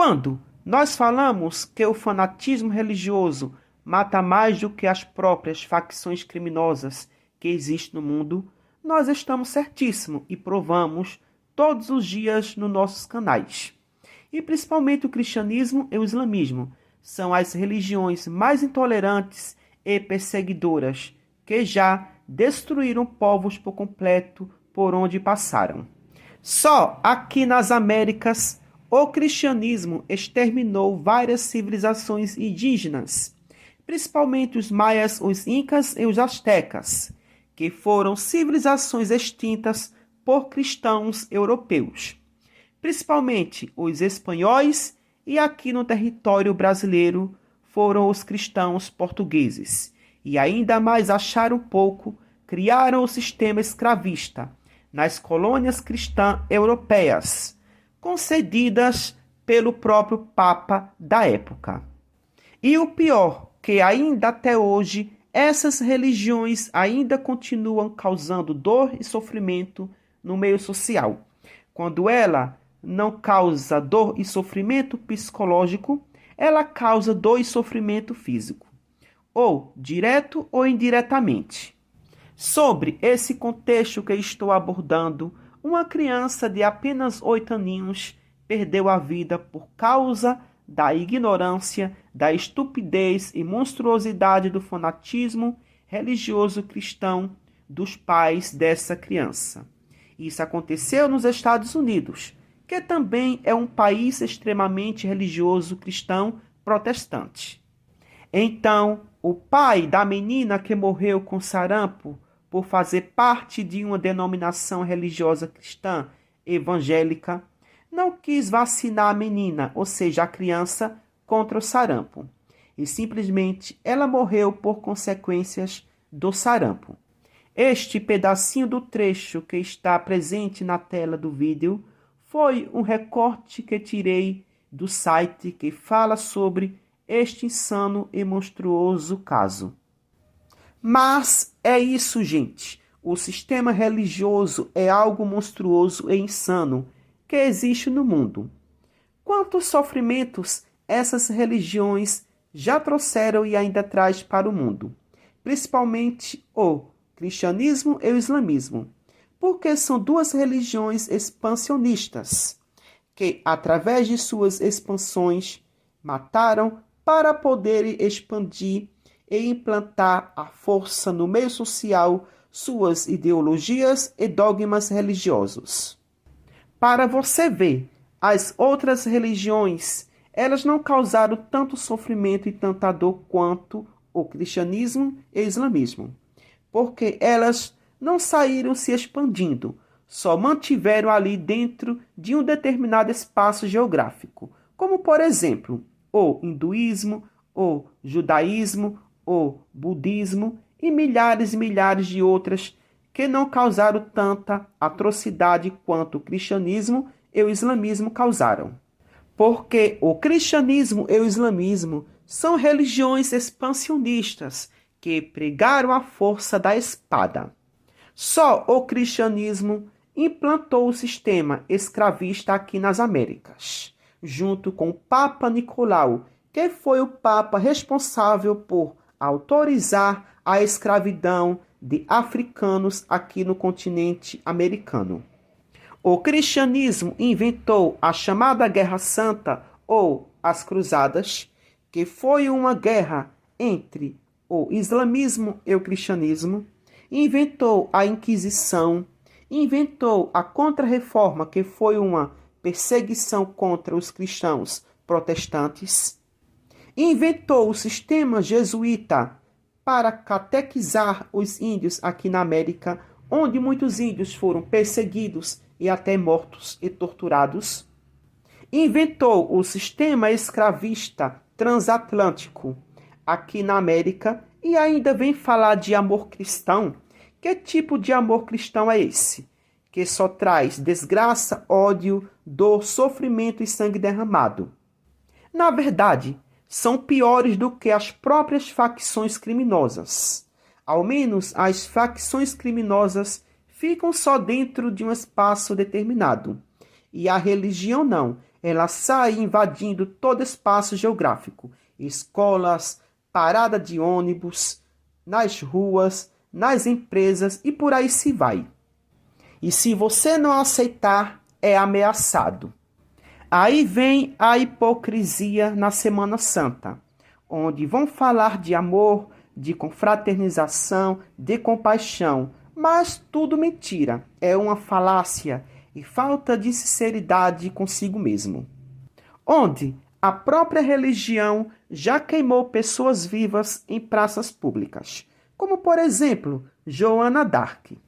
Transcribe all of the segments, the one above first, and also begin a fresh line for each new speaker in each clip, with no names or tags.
Quando nós falamos que o fanatismo religioso mata mais do que as próprias facções criminosas que existem no mundo, nós estamos certíssimos e provamos todos os dias nos nossos canais. E principalmente o cristianismo e o islamismo são as religiões mais intolerantes e perseguidoras que já destruíram povos por completo por onde passaram. Só aqui nas Américas, o cristianismo exterminou várias civilizações indígenas, principalmente os maias, os incas e os astecas, que foram civilizações extintas por cristãos europeus, principalmente os espanhóis, e aqui no território brasileiro foram os cristãos portugueses. E ainda mais acharam pouco, criaram o sistema escravista nas colônias cristãs europeias, concedidas pelo próprio Papa da época. E o pior, que ainda até hoje, essas religiões ainda continuam causando dor e sofrimento no meio social. Quando ela não causa dor e sofrimento psicológico, ela causa dor e sofrimento físico, ou direto ou indiretamente. Sobre esse contexto que estou abordando, uma criança de apenas 8 aninhos perdeu a vida por causa da ignorância, da estupidez e monstruosidade do fanatismo religioso cristão dos pais dessa criança. Isso aconteceu nos Estados Unidos, que também é um país extremamente religioso cristão protestante. Então, o pai da menina que morreu com sarampo por fazer parte de uma denominação religiosa cristã evangélica, não quis vacinar a menina, ou seja, a criança, contra o sarampo. E simplesmente ela morreu por consequências do sarampo. Este pedacinho do trecho que está presente na tela do vídeo foi um recorte que tirei do site que fala sobre este insano e monstruoso caso. Mas é isso, gente. O sistema religioso é algo monstruoso e insano que existe no mundo. Quantos sofrimentos essas religiões já trouxeram e ainda traz para o mundo? Principalmente o cristianismo e o islamismo. Porque são duas religiões expansionistas que, através de suas expansões, mataram para poderem expandir e implantar à força no meio social suas ideologias e dogmas religiosos. Para você ver, as outras religiões, elas não causaram tanto sofrimento e tanta dor quanto o cristianismo e o islamismo, porque elas não saíram se expandindo, só mantiveram ali dentro de um determinado espaço geográfico, como por exemplo, o hinduísmo, o judaísmo, o budismo e milhares de outras que não causaram tanta atrocidade quanto o cristianismo e o islamismo causaram. Porque o cristianismo e o islamismo são religiões expansionistas que pregaram a força da espada. Só o cristianismo implantou o sistema escravista aqui nas Américas, junto com o Papa Nicolau, que foi o Papa responsável por autorizar a escravidão de africanos aqui no continente americano. O cristianismo inventou a chamada Guerra Santa ou as Cruzadas, que foi uma guerra entre o islamismo e o cristianismo, inventou a Inquisição, inventou a Contra-Reforma, que foi uma perseguição contra os cristãos protestantes, inventou o sistema jesuíta para catequizar os índios aqui na América, onde muitos índios foram perseguidos e até mortos e torturados. Inventou o sistema escravista transatlântico aqui na América e ainda vem falar de amor cristão. Que tipo de amor cristão é esse? Que só traz desgraça, ódio, dor, sofrimento e sangue derramado. Na verdade, são piores do que as próprias facções criminosas. Ao menos as facções criminosas ficam só dentro de um espaço determinado. E a religião não. Ela sai invadindo todo espaço geográfico. Escolas, parada de ônibus, nas ruas, nas empresas e por aí se vai. E se você não aceitar, é ameaçado. Aí vem a hipocrisia na Semana Santa, onde vão falar de amor, de confraternização, de compaixão, mas tudo mentira, é uma falácia e falta de sinceridade consigo mesmo. Onde a própria religião já queimou pessoas vivas em praças públicas, como por exemplo, Joana d'Arc.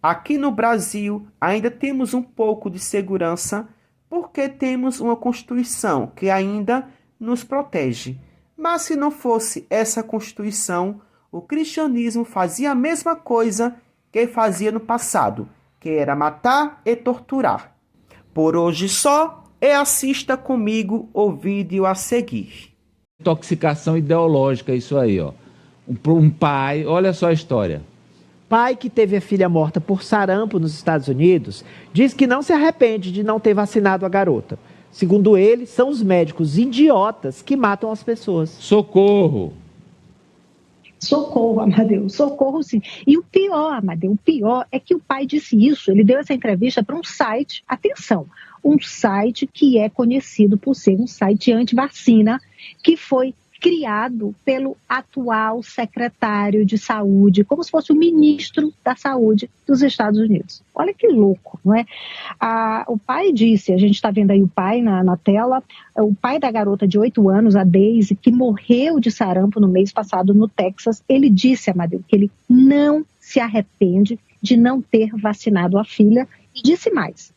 Aqui no Brasil ainda temos um pouco de segurança porque temos uma Constituição que ainda nos protege. Mas se não fosse essa Constituição, o cristianismo fazia a mesma coisa que fazia no passado, que era matar e torturar. Por hoje só, e assista comigo o vídeo a seguir.
Intoxicação ideológica, isso aí, ó. Um pai, olha só a história.
Pai que teve a filha morta por sarampo nos Estados Unidos diz que não se arrepende de não ter vacinado a garota. Segundo ele, são os médicos idiotas que matam as pessoas.
Socorro!
Socorro, Amadeu, socorro sim. E o pior, Amadeu, o pior é que o pai disse isso, ele deu essa entrevista para um site, atenção, um site que é conhecido por ser um site anti-vacina, que foi criado pelo atual secretário de saúde, como se fosse o ministro da saúde dos Estados Unidos. Olha que louco, não é? O pai disse, a gente está vendo aí o pai na tela, o pai da garota de 8 anos, a Daisy, que morreu de sarampo no mês passado no Texas, ele disse, Amadeu, que ele não se arrepende de não ter vacinado a filha e disse mais: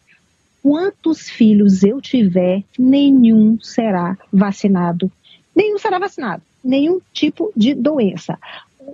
quantos filhos eu tiver, nenhum será vacinado. Nenhum será vacinado, nenhum tipo de doença.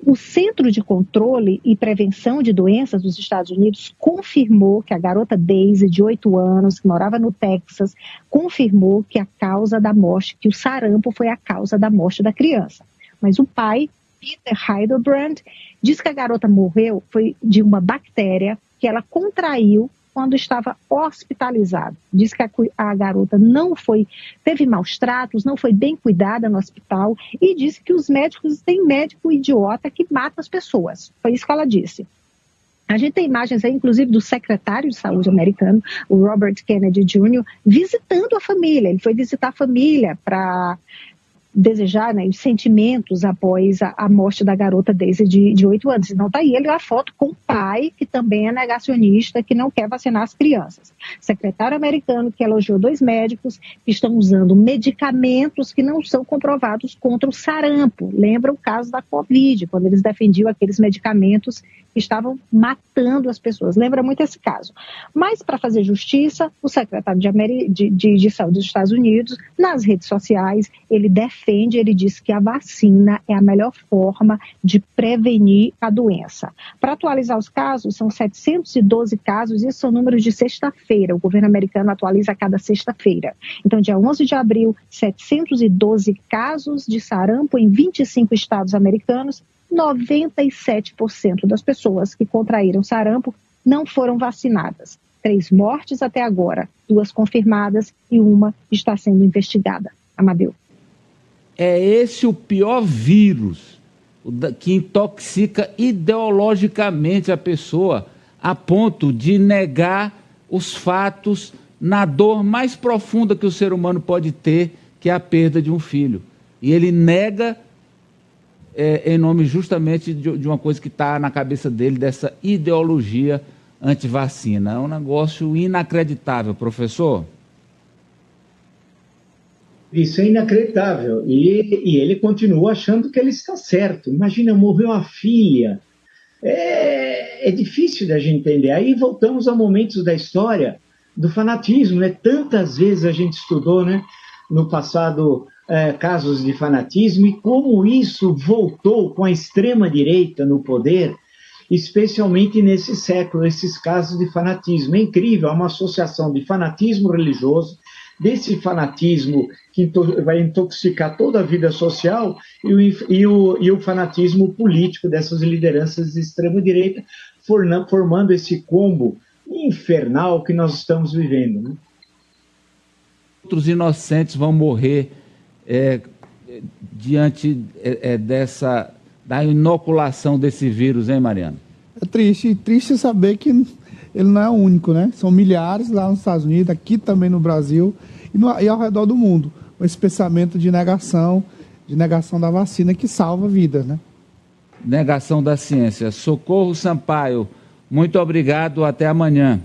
O Centro de Controle e Prevenção de Doenças dos Estados Unidos confirmou que a garota Daisy, de 8 anos, que morava no Texas, confirmou que a causa da morte, que o sarampo foi a causa da morte da criança. Mas o pai, Peter Heidelbrand, diz que a garota morreu foi de uma bactéria que ela contraiu quando estava hospitalizada. Diz que a garota teve maus tratos, não foi bem cuidada no hospital e disse que os médicos têm médico idiota que mata as pessoas. Foi isso que ela disse. A gente tem imagens aí, inclusive, do secretário de saúde americano, o Robert Kennedy Jr., visitando a família. Ele foi visitar a família para desejar, né, os sentimentos após a morte da garota Daisy de 8 anos. Então está aí ele a foto com o pai, que também é negacionista, que não quer vacinar as crianças. Secretário americano que elogiou 2 médicos que estão usando medicamentos que não são comprovados contra o sarampo. Lembra o caso da Covid, quando eles defendiam aqueles medicamentos que estavam matando as pessoas. Lembra muito esse caso. Mas, para fazer justiça, o secretário de Saúde dos Estados Unidos, nas redes sociais, ele diz que a vacina é a melhor forma de prevenir a doença. Para atualizar os casos, são 712 casos, e esses são números de sexta-feira. O governo americano atualiza a cada sexta-feira. Então, dia 11 de abril, 712 casos de sarampo em 25 estados americanos. 97% das pessoas que contraíram sarampo não foram vacinadas. 3 mortes até agora, 2 confirmadas e 1 está sendo investigada. Amadeu.
É esse o pior vírus que intoxica ideologicamente a pessoa a ponto de negar os fatos na dor mais profunda que o ser humano pode ter, que é a perda de um filho. E ele nega em nome justamente de uma coisa que está na cabeça dele, dessa ideologia antivacina. É um negócio inacreditável, professor.
Isso é inacreditável. E ele continua achando que ele está certo. Imagina, morreu a filha. É difícil da gente entender. Aí voltamos a momentos da história do fanatismo, né? Tantas vezes a gente estudou, né, no passado, casos de fanatismo, e como isso voltou com a extrema-direita no poder, especialmente nesse século, esses casos de fanatismo. É incrível, é uma associação de fanatismo religioso, desse fanatismo que vai intoxicar toda a vida social, e o fanatismo político dessas lideranças de extrema-direita, formando esse combo infernal que nós estamos vivendo, né?
Outros inocentes vão morrer diante da inoculação desse vírus, hein, Mariana?
É triste saber que ele não é o único, né? São milhares lá nos Estados Unidos, aqui também no Brasil e ao redor do mundo. Esse pensamento de negação da vacina que salva vidas, né?
Negação da ciência. Socorro Sampaio, muito obrigado, até amanhã.